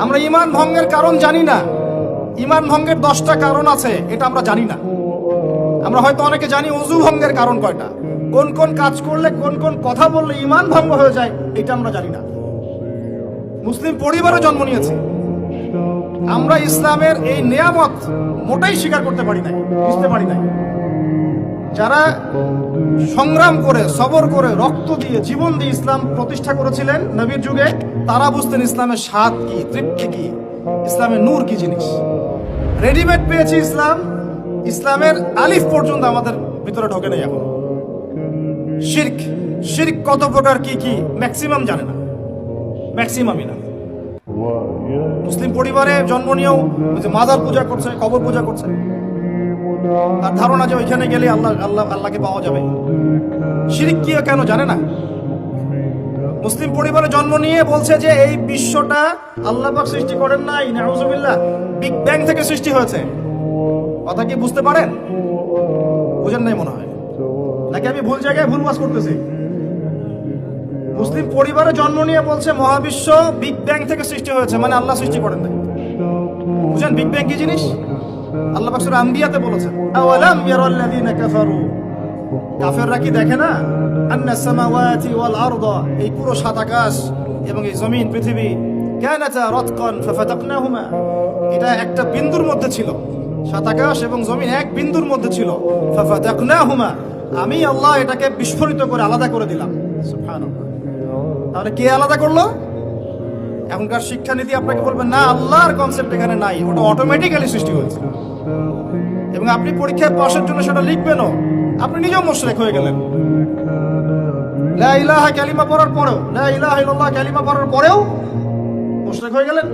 আমরা ঈমান ভঙ্গের কারণ জানি না। ঈমান ভঙ্গের 10টা কারণ আছে, এটা আমরা জানি না। আমরা হয়তো অনেকে জানি ওযু ভঙ্গের কারণ কয়টা, কোন কোন কাজ করলে, কোন কোন কথা বললে ঈমান ভঙ্গ হয়ে যায়, এটা আমরা জানি না। মুসলিম পরিবারে জন্ম নিয়েছি, আমরা ইসলামের এই নিয়ামত মোটেই স্বীকার করতে পারি নাই, বুঝতে পারি নাই। যারা সংগ্রাম করে, সবর করে, রক্ত দিয়ে, জীবন দিয়ে ইসলাম প্রতিষ্ঠা করেছিলেন নবীর যুগে, তারা বুঝতেন ইসলামের স্বাদ কি, তৃপ্তি কি, ইসলামের নূর কি জিনিস। রেডিমেড পেয়েছি ইসলাম, ইসলামের আলিফ পর্যন্ত আমাদের ভিতরে ঢোকে নেই এখন। শিরক, শিরক কত প্রকার, কি কি, ম্যাক্সিমাম জানে না, ম্যাক্সিমামই না। মুসলিম পরিবারে জন্ম নিয়েও মাজার পূজা করছে, কবর পূজা করছে, তার ধারণা যে ওইখানে গেলে আল্লাহকে পাওয়া যাবে। শিরক কি কেন জানে না। মুসলিম পরিবারে জন্ম নিয়ে বলছে যে এই বিশ্বটা আল্লাহ পাক সৃষ্টি করেন নাই, নাউজুবিল্লাহ, বিগ ব্যাং থেকে সৃষ্টি হয়েছে। কথা কি বুঝতে পারেন? বুঝেন নাই মনে হয়, নাকি আমি ভুল জায়গায় ভুল বাস করতেছি? মুসলিম পরিবারে জন্ম নিয়ে বলছে মহাবিশ্ব বিগ ব্যাং থেকে সৃষ্টি হয়েছে, মানে আল্লাহ সৃষ্টি করেন নাই। বুঝেন বিগ ব্যাং কি জিনিস? আল্লাহ পাক সূরা আম্বিয়াতে বলেছেন, আওয়ালাম ইয়ারাল্লাযীনা কাফারু, কাফেররা কি দেখে না, আন্নাস সামাওয়াতি ওয়াল আরদা, এই পুরো সাত আকাশ এবং এই জমিন পৃথিবী, কানাতা রাতকান ফাফাতাকনাহুমা, এটা একটা বিন্দুর মধ্যে ছিল। সাত আকাশ এবং জমিন এক বিন্দুর মধ্যে ছিল। ফাফাতাকনাহুমা, আমি আল্লাহ এটাকে বিস্ফোরিত করে আলাদা করে দিলাম। সুবহানাল্লাহ। তাহলে কে আলাদা করলো? এখনকার শিক্ষানীতি আপনাকে বলবেন না, আল্লাহর কনসেপ্ট এখানে নাই, ওটা অটোমেটিক্যালি সৃষ্টি হয়েছে। এবং আপনি পরীক্ষায় পাশের জন্য সেটা লিখবেনও, আপনি নিজেও মুশরিক হয়ে গেলেন। লা ইলাহা কালিমা পড়ার পরেও, লা ইলাহা ইল্লাল্লাহ কালিমা পড়ার পরেও মুশরিক হয়ে গেলেন।